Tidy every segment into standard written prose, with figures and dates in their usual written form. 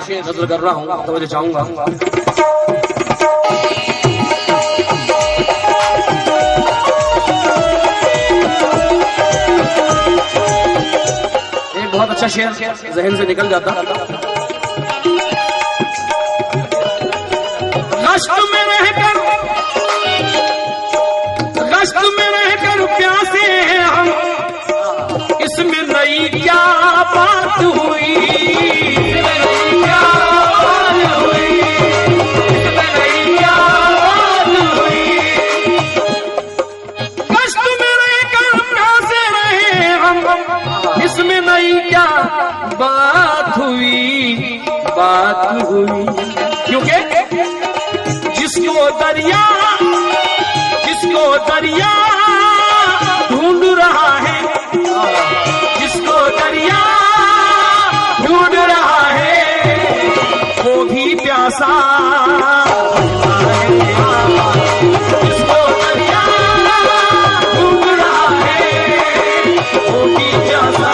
नजर कर रहा हूँ, तो मुझे चाहूंगा एक बहुत अच्छा शेर जहन से निकल जाता। गश्त में रहकर प्यासे हैं हम, इसमें नई क्या बात हुई, क्या बात हुई, क्या बात हुई। गश्त में रहकर प्यासे रहे हम, इसमें नई क्या बात हुई, बात हुई। क्योंकि जिसको दरिया ढूंढ रहा है, जिसको दरिया ढूंढ रहा है, वो भी प्यासा जिसको दरिया ढूंढ रहा है, वो भी प्यासा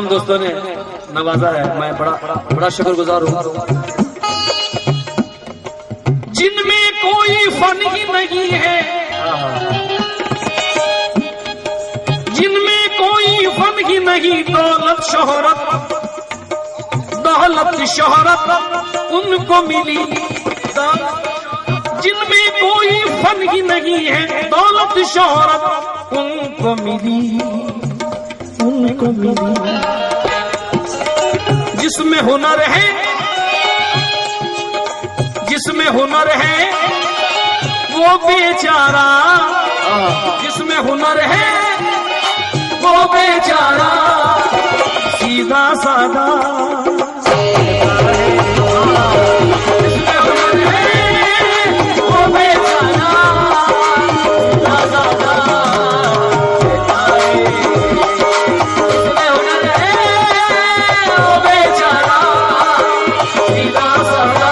दोस्तों ने नवाजा है, मैं बड़ा शुक्रगुजार हूँ। जिनमें कोई फन ही नहीं है, जिनमें कोई फन ही नहीं, दौलत शोहरत उनको मिली। जिनमें कोई फन ही नहीं है, दौलत शोहरत उनको मिली, उनको मिली। जिसमें हुनर है, जिसमें हुनर है वो बेचारा, जिसमें हुनर है वो बेचारा सीधा साधा। जिसमें हुनर है वो बेचारा सीधा साधा।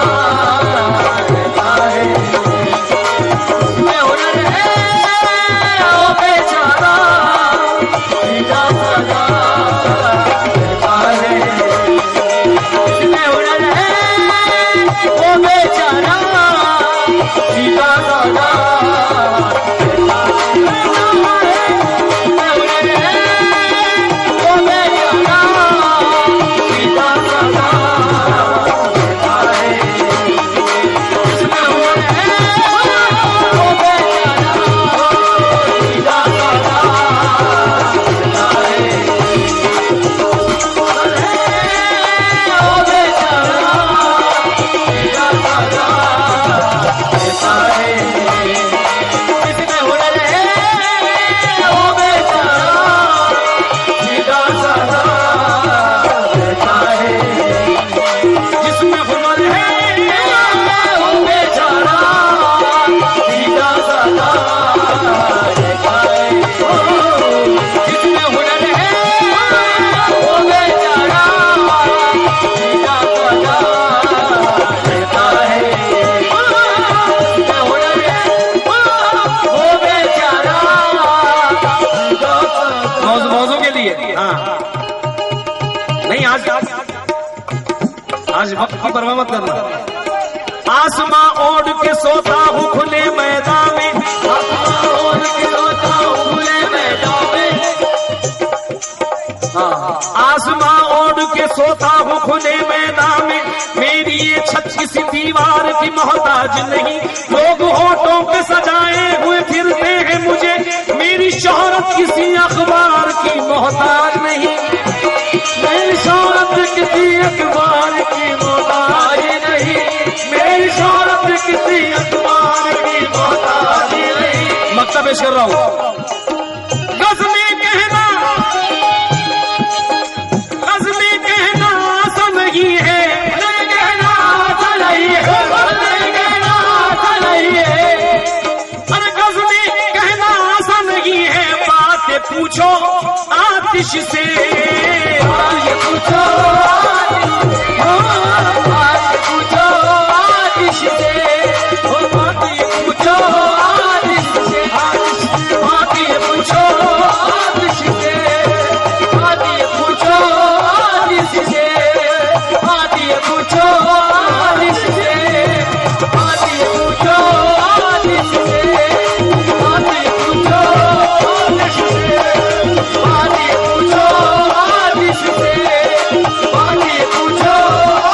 आज वक्त की परवाह मत करना। आसमां ओढ़ के सोता हूँ खुले मैदान में, आसमां ओढ़ के सोता हूँ खुले मैदान में, आसमां ओढ़ के सोता हूँ खुले मैदान में। मेरी ये छत किसी दीवार की मोहताज नहीं, लोग होठों पे सजाए हुए फिरते हैं मुझे, मेरी शोहरत किसी अखबार की मोहताज मोहताज नहीं, मेरी शौहरत किसी अखबार की मोहताज नहीं, मेरी शौहरत किसी अखबार की मोहताज नहीं। मकता पेश कर रहा हूं। गज़ली कहना आसान नहीं है, कहना आसान नहीं है, कहना आसान नहीं है। अरे गज़ली कहना आसान नहीं है, बातें पूछो आतिश से, बातें पूछो आतिश से, बातें पूछो आतिश से, बातें पूछो आतिश से, बातें पूछो आतिश से, बातें पूछो आतिश से, बातें पूछो आतिश से, बातें पूछो आतिश से, बातें पूछो आतिश से, बातें पूछो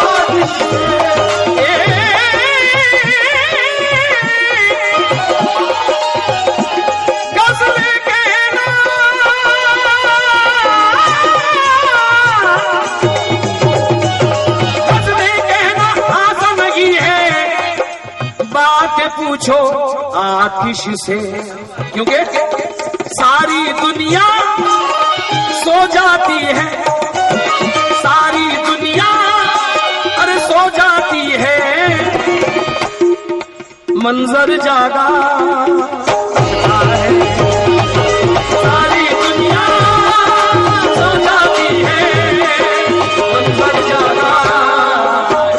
आतिश से। गज़ली कहना आसान नहीं है, बातें पूछो आतिश से, क्योंकि सारी दुनिया सो जाती है, सारी दुनिया अरे सो जाती है, मंजर जागा है, सारी दुनिया सो जाती है, मंजर जागा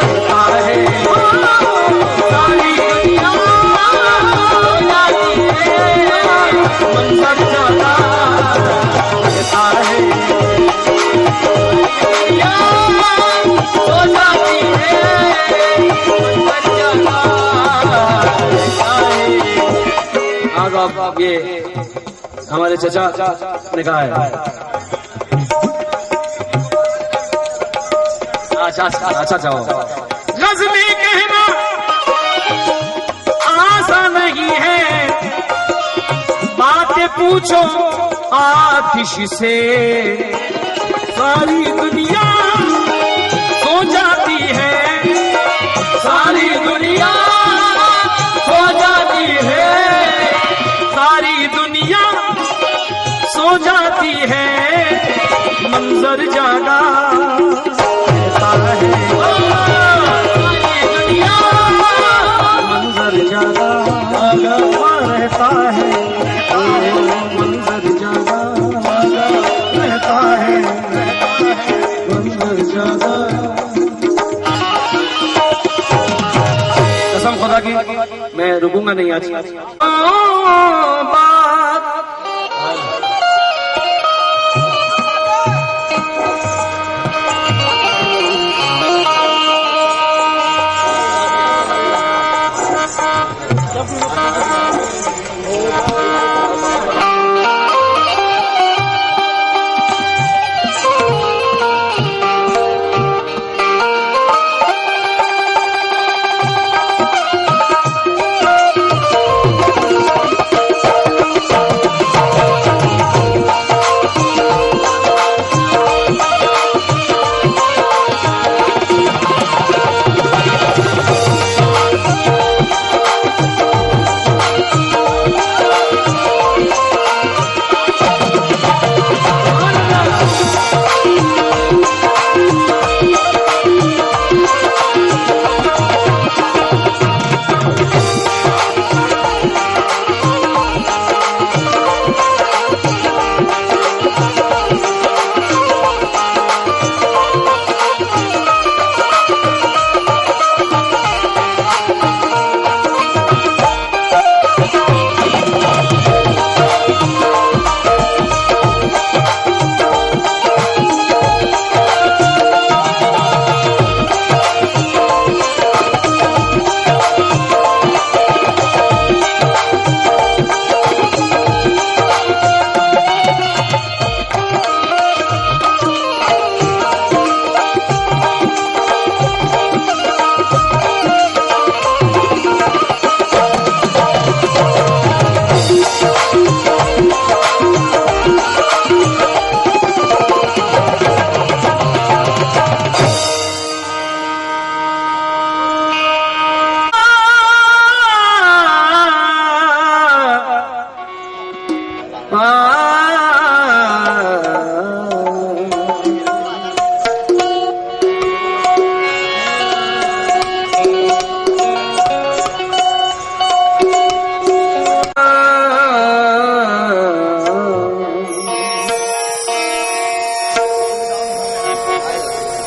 रहता है, सारी दुनिया सो जाती है, मंजर जागा रहता है, दुनिया सो जाती है, मंजर जागा रहता है। अब ये हमारे चचा ने कहा है। अच्छा जाओ। गज़ली कहना आसान नहीं है, बातें पूछो आतिश से, सारी दुनिया सो जाती है, सारी दुनिया सो जाती है, सारी दुनिया सो जाती है, मंजर जागा रहता है, सारी दुनिया मंजर जागा रहता है, मंजर जागा रहता है, मंजर जागा। कसम खुदा की मैं रुकूंगा नहीं आज।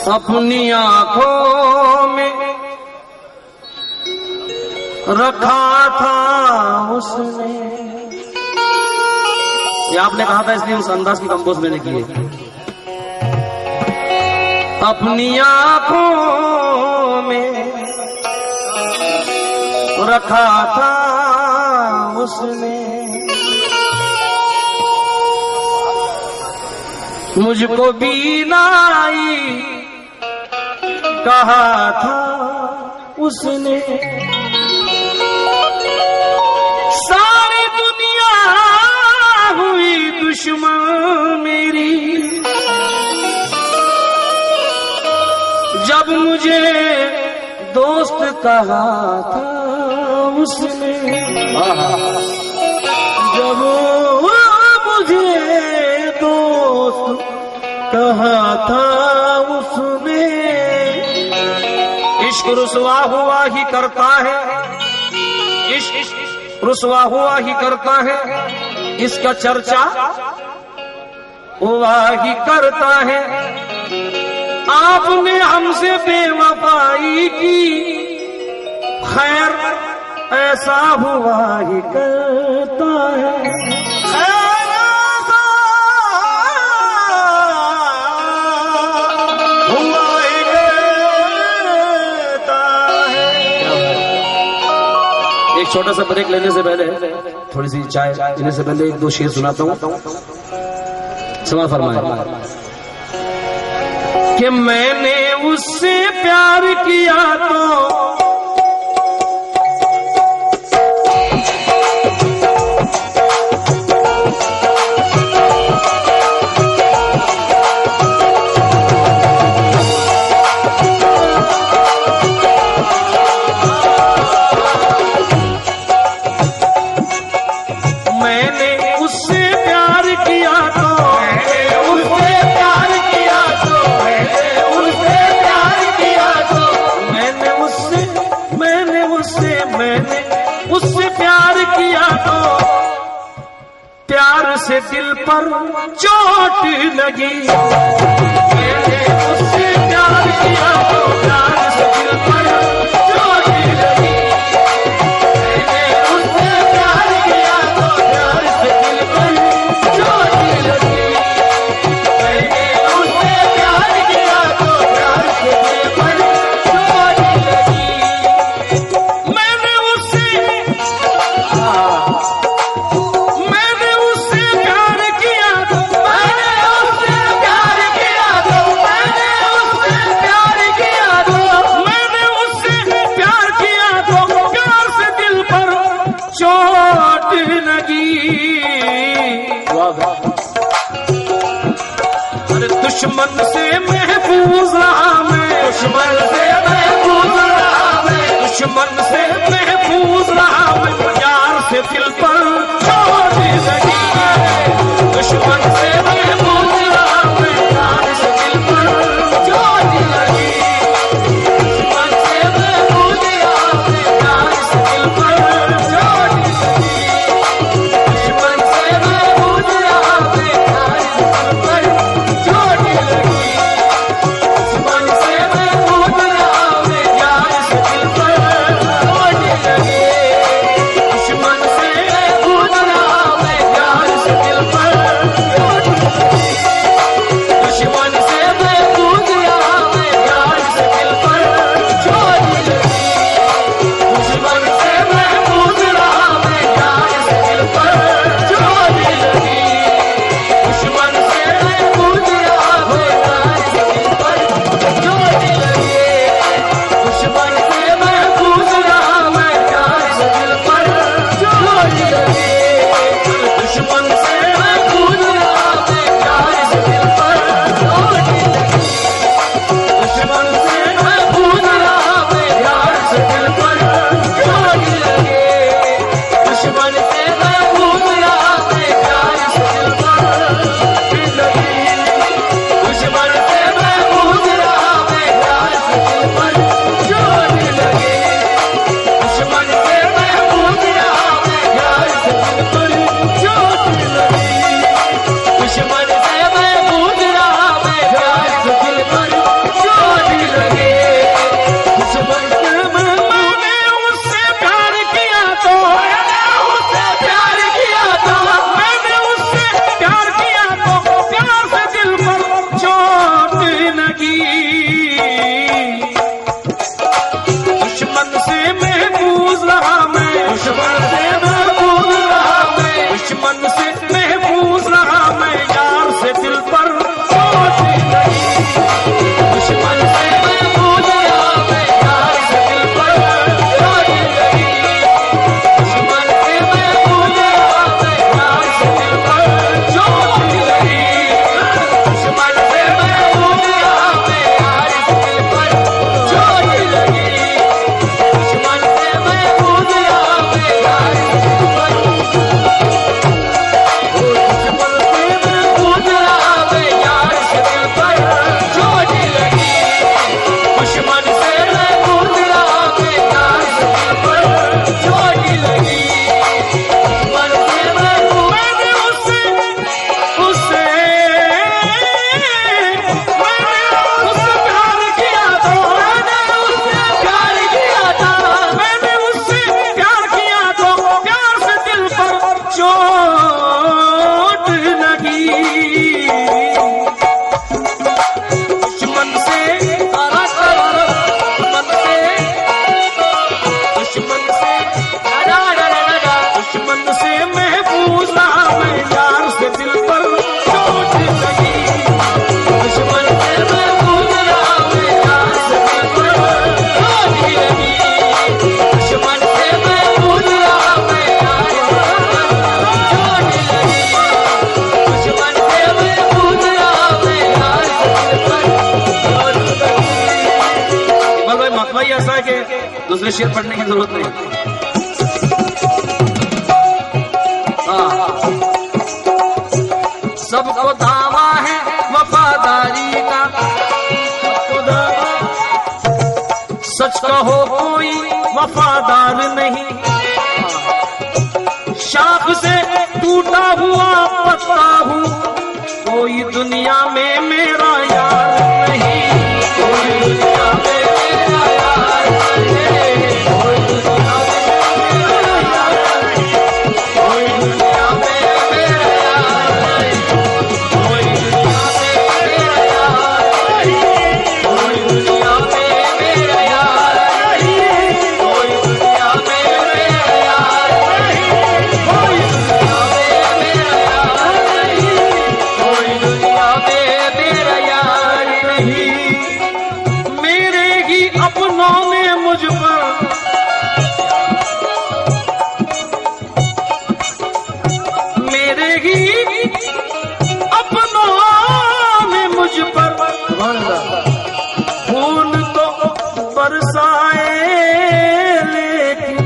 अपनी आंखों में रखा था उसने। ये आपने कहा था इसलिए उस अंदाज की कंपोज मैंने की है। अपनी आंखों में रखा था उसने, मुझको बीनाई कहा था उसने। सारी दुनिया हुई दुश्मन मेरी, जब मुझे दोस्त कहा था उसने। जब मुझे दोस्त कहा था उसने। इश्क रुसवा हुआ ही करता है, इश्क रुसवा हुआ ही करता है, इसका चर्चा हुआ ही करता है। आपने हमसे बेवफाई की, खैर ऐसा हुआ ही करता है। एक छोटा सा ब्रेक लेने से पहले, थोड़ी सी चाय लेने से पहले एक दो शेर सुनाता हूँ। समा फरमाए कि मैंने उससे प्यार किया तो से दिल पर चोट लगी। मैंने उससे प्यार किया तो प्यार से दिल पर चोट लगी। मैंने उससे प्यार किया तो प्यार से दिल पर चोट लगी। मैंने उससे प्यार किया तो प्यार से दिल पर चोट लगी। मैंने उससे दुश्मन से महफूज रहा मैं, दुश्मन से महफूज रहा मैं, दुश्मन से महफूज रहा मैं, प्यार से दिल पर चोट लगी। दुश्मन से महफूज रहा मैं, प्यार से दिल पर चोट लगी। दुश्मन से महफूज रहा मैं, प्यार से दिल पर चोट लगी। दुश्मन से महफूज रहा मैं, प्यार से दिल पर चोट लगी। दूसरे शेर पढ़ने की जरूरत नहीं। सबको दावा है वफादारी का, सच कहो कोई वफादार नहीं, शाख से टूटा हुआ पत्ता हूँ, कोई दुनिया में मेरा यार नहीं, कोई दुनिया में मेरा यार नहीं, कोई दुनिया में मेरा यार नहीं, कोई दुनिया में मेरा यार नहीं, कोई दुनिया में मेरा यार नहीं, कोई दुनिया में मेरा यार नहीं, कोई दुनिया में मेरा यार नहीं, कोई दुनिया में मेरा यार नहीं। मेरे ही अपनों ने मुझ पर, मेरे ही अपनों ने मुझ पर खून तो बरसाए, लेकिन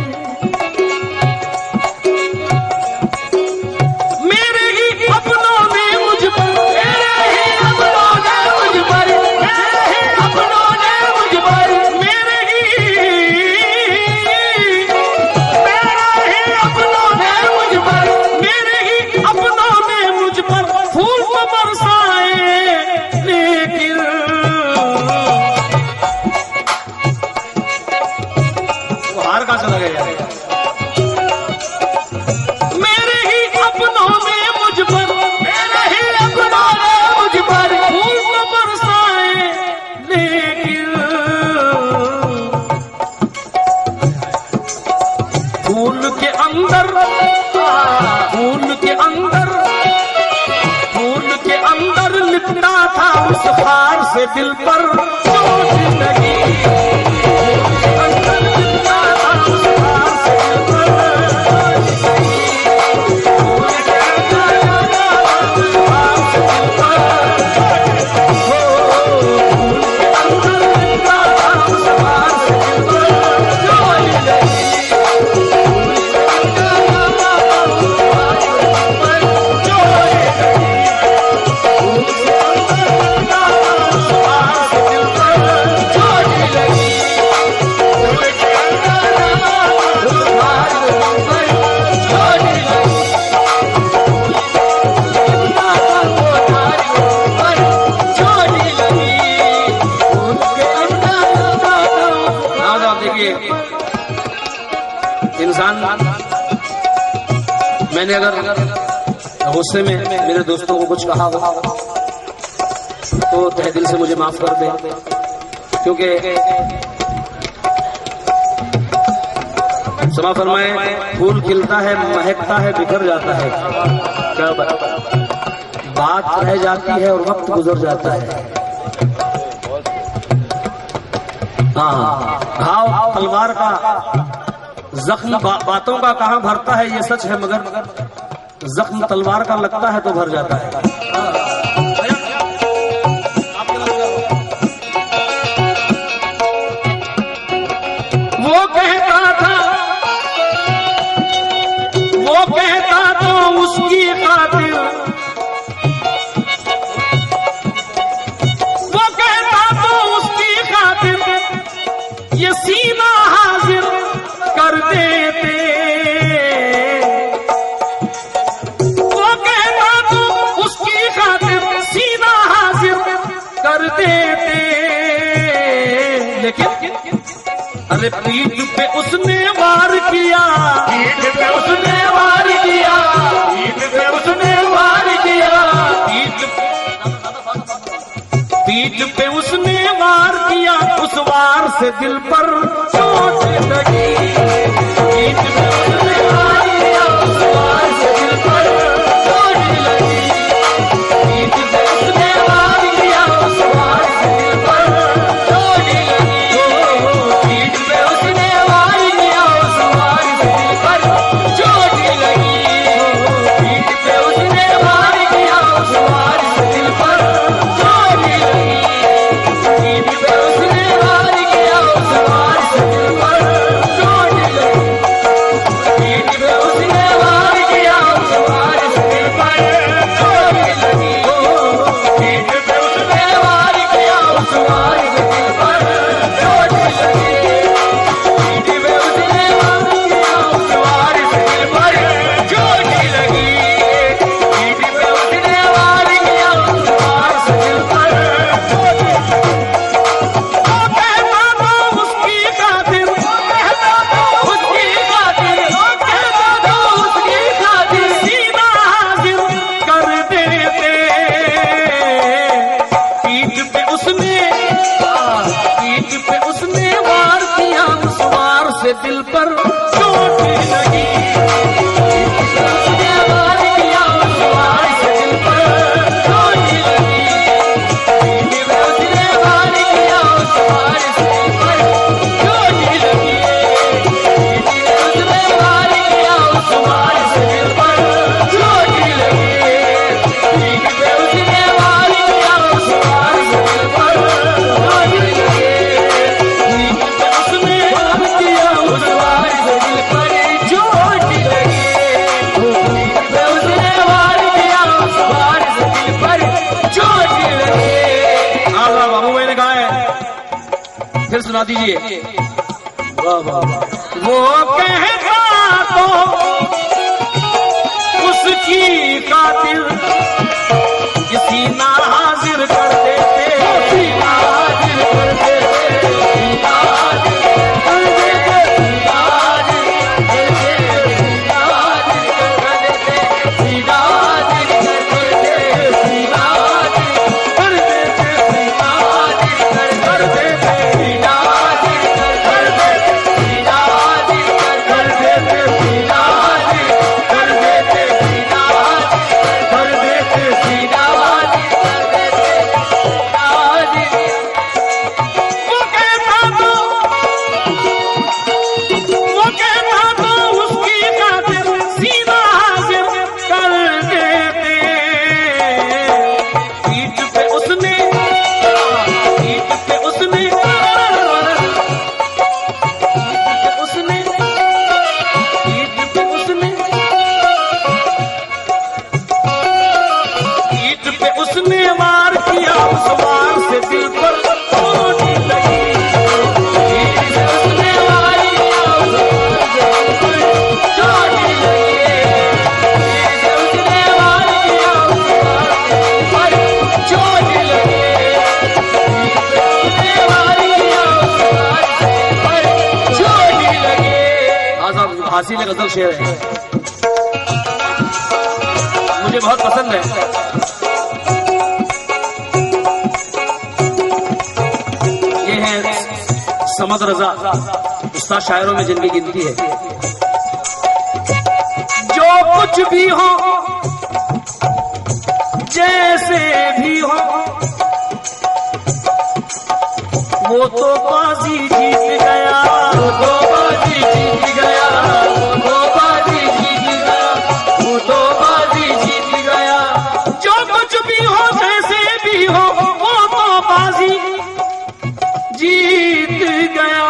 मेरे ही अपनों ने मुझ पर, मेरे ही अपनों ने मुझ पर, मेरे ही अपनों ने मुझ पर, मेरे ही अपनों ने मुझ पर, मेरे ही अपनों ने मुझ पर फूल तो बरसाए, लेकिन वो हार कहां चला गया यार। मेरे ही अपनों ने मुझ पर, मेरे ही अपनों ने मुझ पर फूल तो बरसाए, लेकिन फूल के अंदर, फूल के अंदर, फूल के अंदर लिपटा था उस हार से दिल पर चोट लगी, फूल के अंदर लिपटा था उस हार से दिल पर चोट लगी, फूल के अंदर उस हार से दिल पर फूल के अंदर लिपटा था उस हार से दिल पर चोट लगी, फूल के अंदर उस हार से दिल पर चोट लगी, फूल के अंदर लिपटा था उस हार से दिल पर चोट लगी, फूल के अंदर उस हार से दिल पर चोट लगी, देखिए इंसान, मैंने अगर गुस्से में मेरे दोस्तों को कुछ कहा हो तो तहे दिल से मुझे माफ कर दे, क्योंकि क्षमा फरमाए, फूल खिलता है, महकता है, बिखर जाता है, क्या बात रह जाती है और वक्त गुजर जाता है। हाँ, घाव तलवार का जख्म बातों का कहाँ भरता है ये सच है, मगर जख्म तलवार का लगता है तो भर जाता है। वो कहता था, वो कहता तो उसकी खातिर, वो कहता तो उसकी खातिर ये सीना हाजिर कर देते, वो कहता तो उसकी खातिर सीना हाजिर कर देते, लेकिन अरे पीठ पे उसने वार किया, पीठ पे उसने वार किया, पीठ पे उसने वार किया, पीठ पे उसने वार किया, उस वार से दिल पर चोट लगी, पीठ पे उसने वार किया, उस वार से दिल पर चोट लगी, पीठ पे उसने वार किया, उस वार से दिल पर चोट लगी, पीठ पे उसने वार किया, उस वार से दिल पर चोट लगी, पीठ पे उसने वार किया, उस वार से दिल पर चोट लगी, पीठ पे उसने वार किया, उस वार से दिल पर सुना दीजिए। वाह वाह। वो कहता तो उसकी कातिल किसी ना हाजिर कर देते, हाजिर कर देते, हाजिर कर देते, हाजिर कर देते, हाजिर कर देते, हाजिर कर देते, हाजिर कर देते, हाजिर कर देते, फांसी में गजल शेर है, मुझे बहुत पसंद है। ये है समद रजा, उस्ताद शायरों में जिनकी गिनती है। जो कुछ भी हो जैसे भी हो वो तो बाजी जीत गया, वो तो बाजी जीत गया, वो तो बाजी जीत गया, वो तो बाजी जीत गया। जो कुछ भी हो जैसे भी हो वो तो बाजी जीत गया।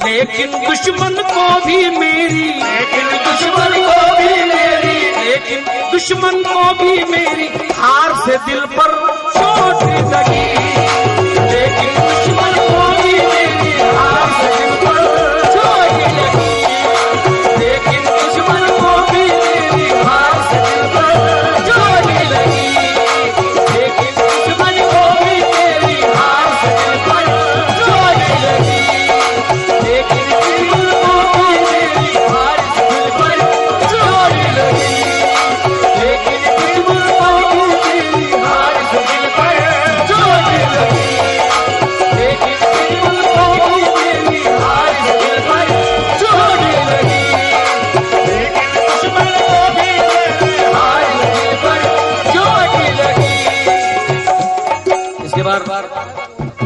लेकिन दुश्मन को भी मेरी, लेकिन दुश्मन को भी मेरी, लेकिन दुश्मन को भी मेरी हार से दिल पर चोट लगी। लेकिन दुश्मन को भी मेरी हार से दिल पर चोट लगी। लेकिन दुश्मन को भी मेरी हार से दिल पर चोट लगी। लेकिन दुश्मन को भी मेरी हार से दिल पर चोट लगी। लेकिन दुश्मन को भी मेरी हार से दिल पर चोट लगी। लेकिन दुश्मन को भी मेरी हार से दिल पर चोट लगी। लेकिन दुश्मन को भी मेरी हार से दिल पर चोट लगी। लेकिन दुश्मन को भी मेरी हार से दिल पर चोट लगी। इसके बाद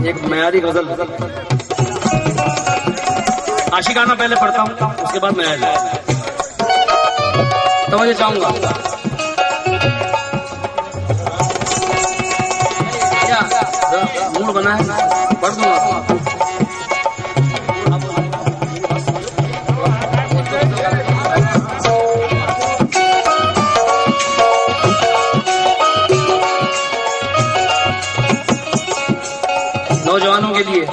एक मयारी गजल, आशिकाना पहले पढ़ता हूँ, उसके बाद मैं तवज्जो चाहूंगा। क्या मूड बना है, पढ़ दूंगा। नौजवानों के लिए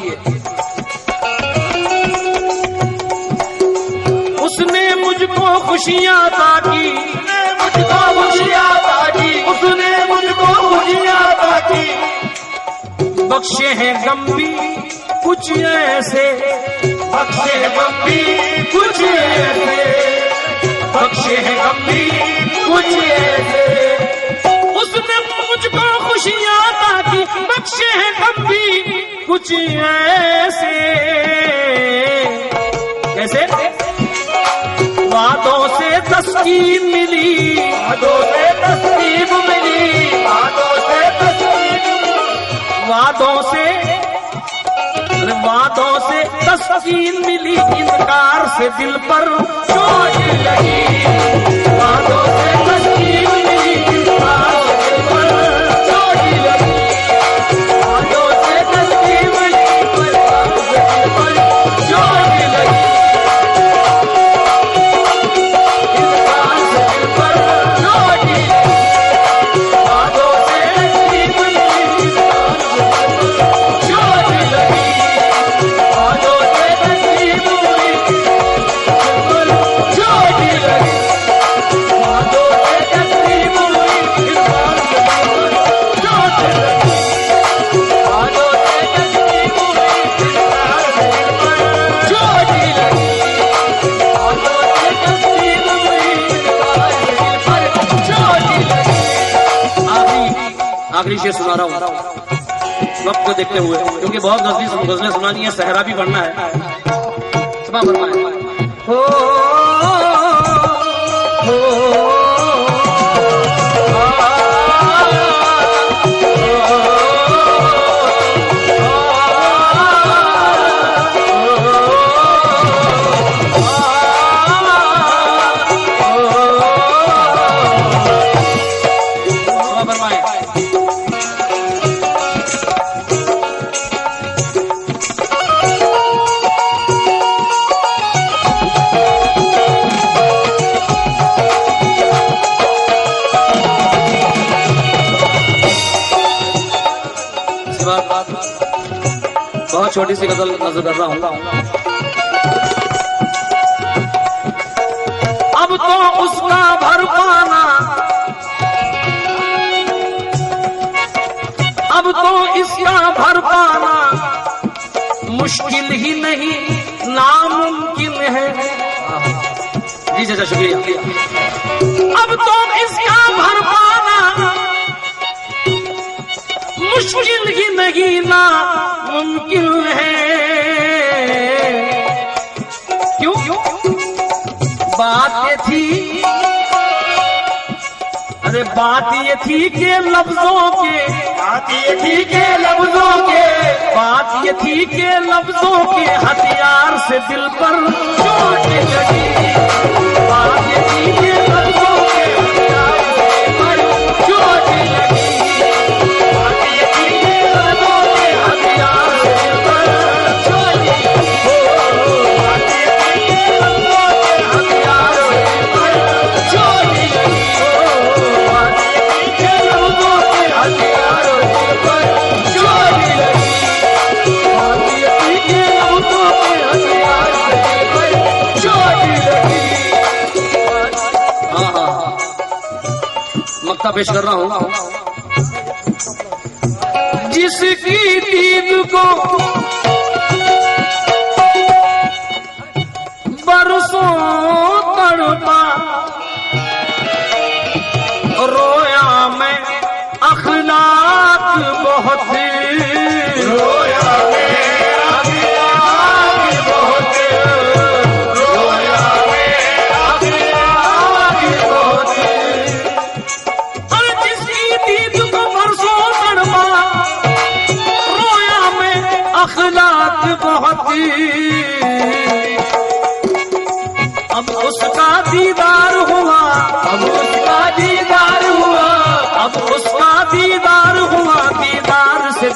उसने मुझको खुशियां ताकी, मुझको खुशियां ताकी, उसने मुझको खुशियां ताकी। बख्शे हैं गम भी कुछ ऐसे, बख्शे हैं गम भी कुछ ऐसे, बख्शे हैं गम भी कुछ ऐसे। उसने मुझको खुशियां ताकी, बख्शे हैं गम भी कुछ ऐसे। कैसे? वादों से तस्कीन मिली, वादों से तस्कीन मिली, वादों से तस्कीन, वादों से, वादों से तस्कीन मिली। इनकार से दिल पर चोट लगी। वादों से तस्कीन मिली, इनकार से दिल पर चोट लगी। वादों से तस्कीन मिली, इनकार से दिल पर चोट लगी। आखिरी शेर सुना रहा हूँ वक्त को देखते हुए, क्योंकि बहुत गजलें सुनानी है, सहरा भी पढ़ना है। सुबह फरमाए हो बहुत छोटी सी गजल नजर कर रहा हूँ। अब तो उसका भर पाना, अब तो इसका भर पाना मुश्किल ही नहीं नामुमकिन है। जी चाचा शुक्रिया। अब तो इसका भर पाना मुश्किल ही नहीं नामुमकिन है। क्यों? बात ये थी, अरे बात ये थी के लफ्जों के, बात ये थी के लफ्जों के, बात ये थी के लफ्जों के हथियार से दिल पर चोट लगी। बात ये थी के लफ्जों के हथियार से दिल पर चोट लगी। मक्ता पेश कर रहा हूँ। जिसकी दीद को बरसों तड़पा रोया मैं अखलाक बहुत, रोया मैं अखलाक बहुत, रोया मैं अखलाक बहुत। अखलाक बहुत, अब उसका दीदार हुआ, अब उसका दीदार हुआ, अब उसका दीदार हुआ, दीदार से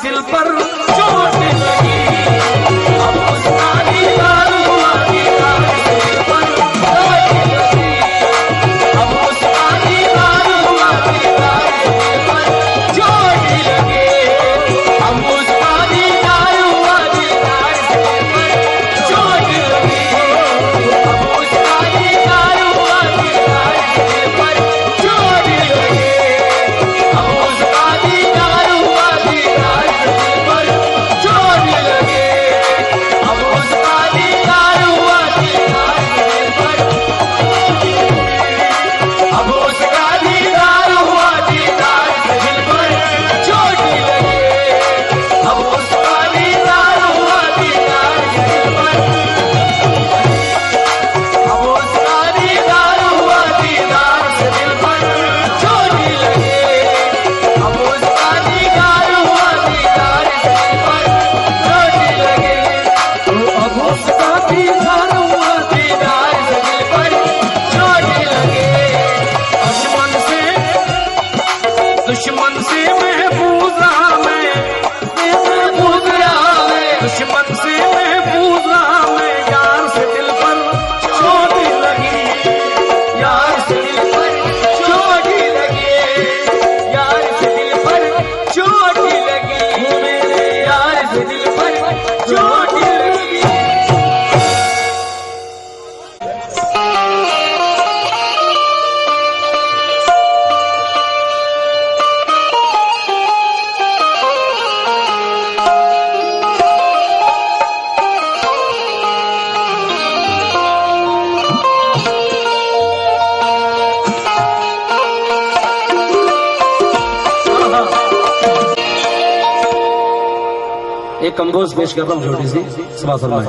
एक कंपोज पेश कर रहा हूँ छोटी सी, सुबह फरमाए।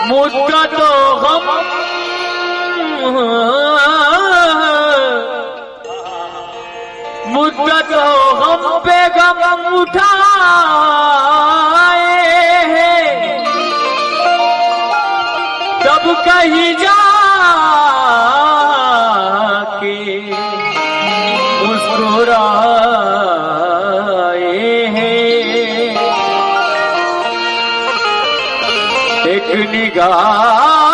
मुद्दा तो गम मुद्दा तो गम पे गम उठाए हैं, तब कहीं जाके मुस्कुराए हैं। एक निगाह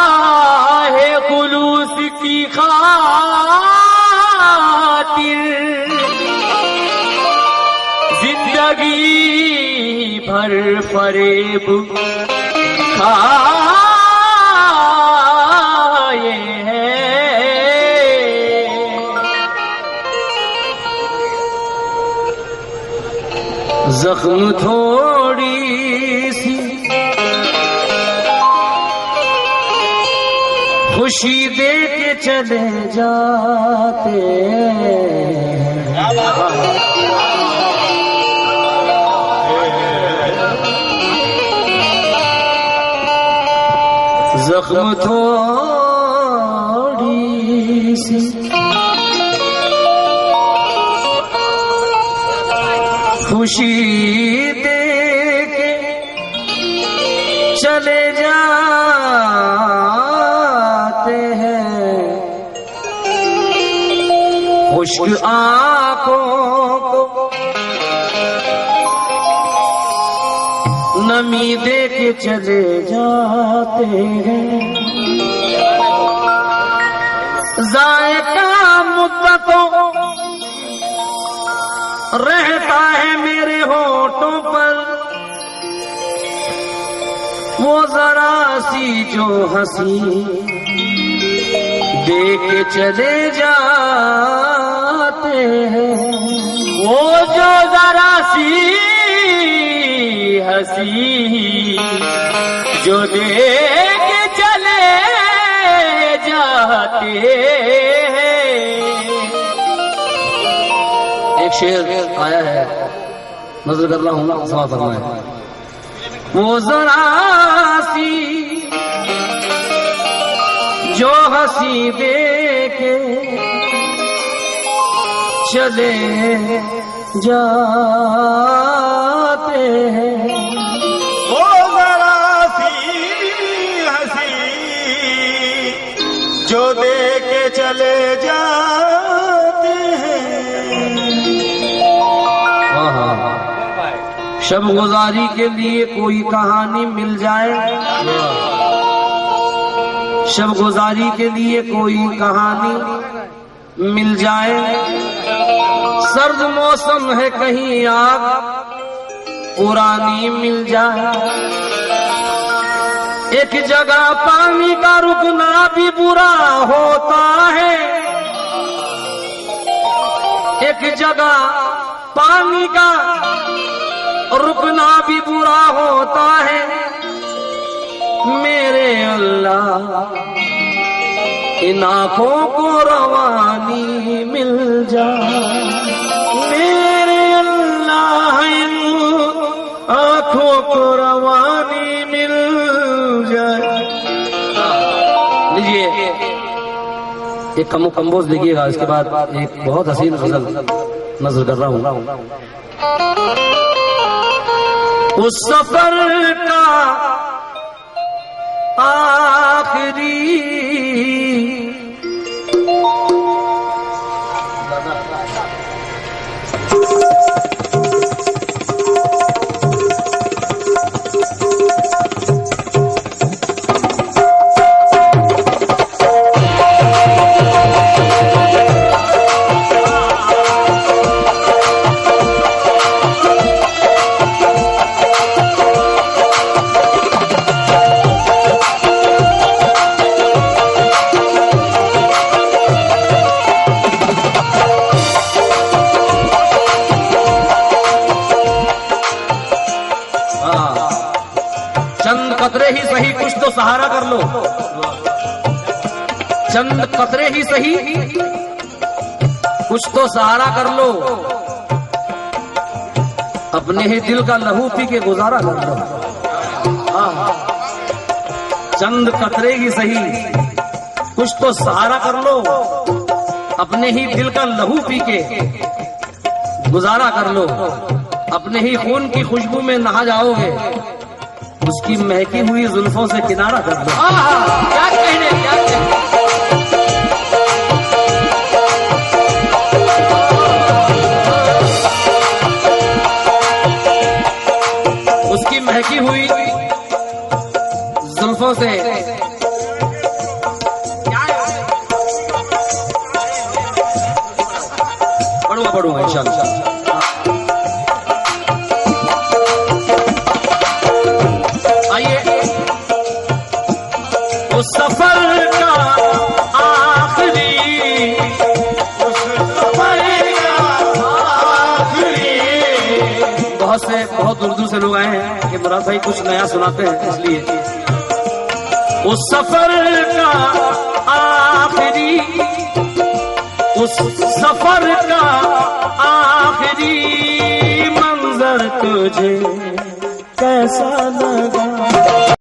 खुलूस की खातिर जिंदगी भर फरेब खाए हैं। जख्म थोड़ी सी खुशी दे के चले जाते जख्म थोड़ी सी खुशी दे के चले जाते हैं, खुश्क आंखों को नमी दे के चले जाते हैं। जायका मुद्दतों रहता है मेरे होठों पर, वो जरा सी जो हंसी दे के चले जाते हैं। वो जो जरा सी हंसी जो दे के चले जाते हैं। एक शेर आया है, नजर कर रहा हूँ, समाप्त करना है। वो जरा सी जो हंसी दे के चले जाते हैं, वो जरा सी हंसी जो दे के चले जाते हैं। शब गुजारी के लिए कोई कहानी मिल जाए, शब गुजारी के लिए कोई कहानी मिल जाए, सर्द मौसम है कहीं आग पुरानी मिल जाए। एक जगह पानी का रुकना भी बुरा होता है, एक जगह पानी का रुकना भी बुरा होता है। मेरे अल्लाह इन आँखों को रवानी मिल जाए, मेरे अल्लाह इन आँखों को रवानी मिल जाए। लीजिए एक कंपोज लिखिएगा, इसके बाद एक बहुत हसीन गजल नजर कर रहा हूँ। उस सफर का आखिरी सहारा कर लो, चंद कतरे ही सही कुछ तो सहारा कर लो, अपने ही दिल का लहू पी के गुजारा कर लो। चंद कतरे ही सही कुछ तो सहारा कर लो, अपने ही दिल का लहू पी के गुजारा कर लो। अपने ही खून की खुशबू में नहा जाओगे, उसकी महकी हुई जुल्फों से किनारा कर लो। क्या कहने, क्या कहने। उसकी महकी हुई जुल्फों से पढ़ूंगा इंशाअल्लाह। आइए, उस सफर का आखिरी, बहुत दूर दूर से लोग आए हैं कि मुराद भाई कुछ नया सुनाते हैं, इसलिए उस सफर का आखिरी, उस सफर का आखिरी मंजर तुझे कैसा लगा।